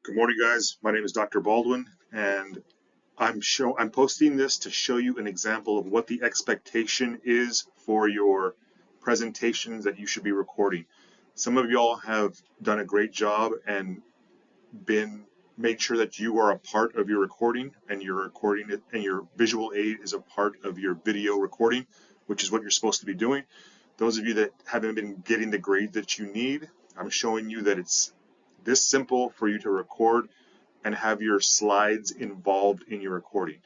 Good morning, guys. My name is Dr. Baldwin, and I'm posting this to show you an example of what the expectation is for your presentations that you should be recording. Some of y'all have done a great job and made sure that you are a part of your recording, and you're recording it, and your visual aid is a part of your video recording, which is what you're supposed to be doing. Those of you that haven't been getting the grade that you need, I'm showing you that it's this simple for you to record and have your slides involved in your recording.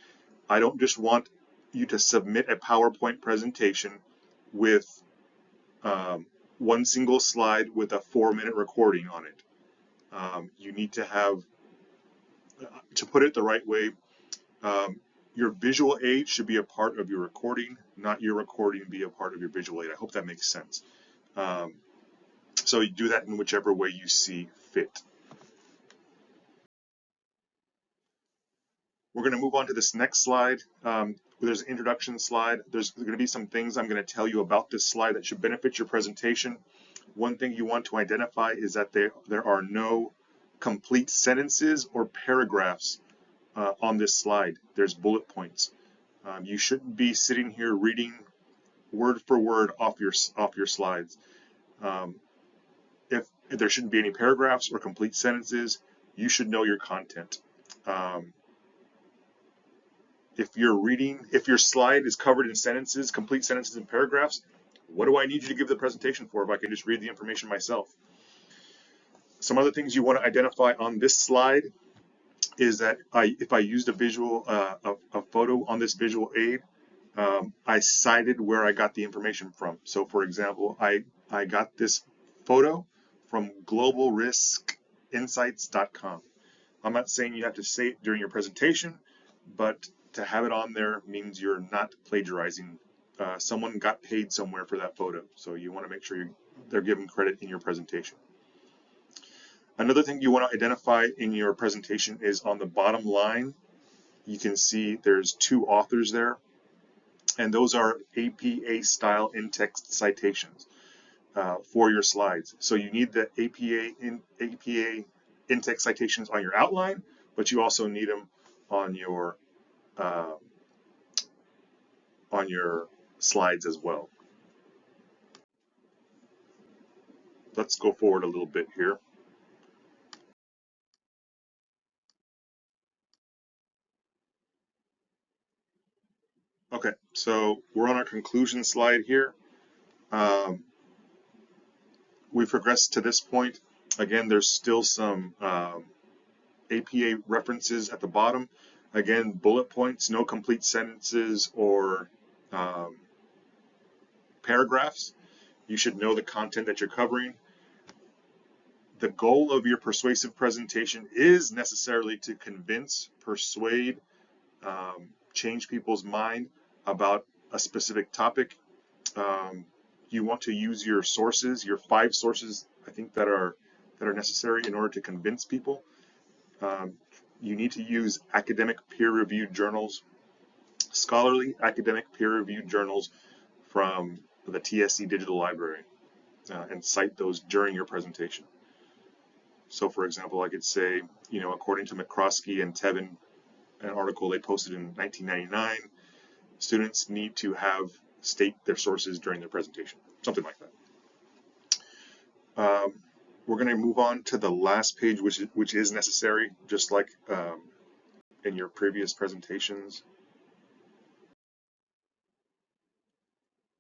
I don't just want you to submit a PowerPoint presentation with one single slide with a 4-minute recording on it. You need to have, to put it the right way, your visual aid should be a part of your recording, not your recording be a part of your visual aid. I hope that makes sense. So you do that in whichever way you see fit. We're going to move on to this next slide. There's an introduction slide. There's going to be some things I'm going to tell you about this slide that should benefit your presentation. One thing you want to identify is that there are no complete sentences or paragraphs on this slide. There's bullet points. You shouldn't be sitting here reading word for word off your slides. If there shouldn't be any paragraphs or complete sentences, you should know your content. If your slide is covered in sentences, complete sentences and paragraphs, what do I need you to give the presentation for if I can just read the information myself? Some other things you want to identify on this slide is that if I used a photo on this visual aid, I cited where I got the information from. So for example, I got this photo from globalriskinsights.com. I'm not saying you have to say it during your presentation, but to have it on there means you're not plagiarizing. Someone got paid somewhere for that photo, so you want to make sure they're given credit in your presentation. Another thing you want to identify in your presentation is on the bottom line. You can see there's 2 authors there, and those are APA style in-text citations for your slides. So you need the APA in-text citations on your outline, but you also need them on your slides as well. Let's go forward a little bit here. Okay, so we're on our conclusion slide here. We've progressed to this point. Again, there's still some APA references at the bottom. Again, bullet points, no complete sentences or paragraphs. You should know the content that you're covering. The goal of your persuasive presentation is necessarily to convince, persuade, change people's mind about a specific topic. You want to use your sources, your 5 sources, I think, that are necessary in order to convince people. You need to use academic peer-reviewed journals, scholarly academic peer-reviewed journals from the TSC Digital Library, and cite those during your presentation. So for example, I could say, according to McCroskey and Tevin, an article they posted in 1999, students need to state their sources during their presentation, something like that. We're going to move on to the last page, which is necessary, just like in your previous presentations.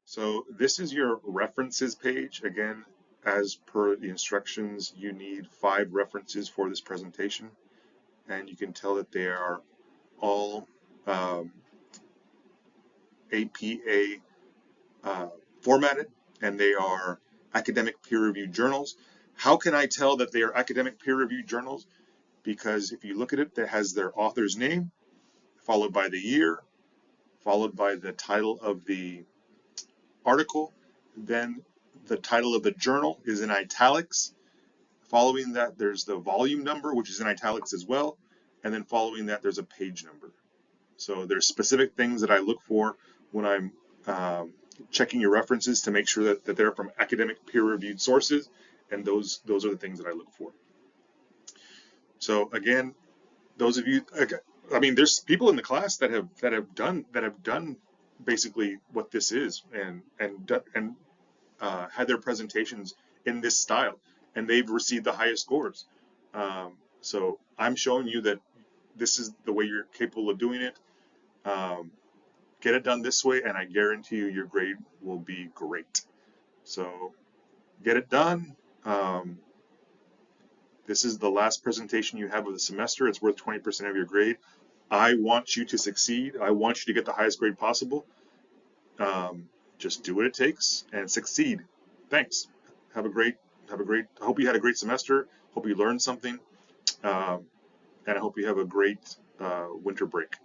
So this is your references page. Again, as per the instructions, you need 5 references for this presentation, and you can tell that they are all APA formatted, and they are academic peer-reviewed journals. How can I tell that they are academic peer-reviewed journals? Because if you look at it, that has their author's name, followed by the year, followed by the title of the article, then the title of the journal is in italics. Following that, there's the volume number, which is in italics as well, and then following that, there's a page number. So there's specific things that I look for when I'm checking your references to make sure that they're from academic peer-reviewed sources, and those are the things that I look for. So again, those of you, I mean, there's people in the class that have done basically what this is, and had their presentations in this style, and they've received the highest scores. So I'm showing you that this is the way you're capable of doing it. Um, get it done this way, and I guarantee you your grade will be great. So get it done. Um, this is the last presentation you have of the semester. It's worth 20% of your grade. I want you to succeed. I want you to get the highest grade possible. Just do what it takes and succeed. Thanks. Have a great, I hope you had a great semester. Hope you learned something. And I hope you have a great winter break.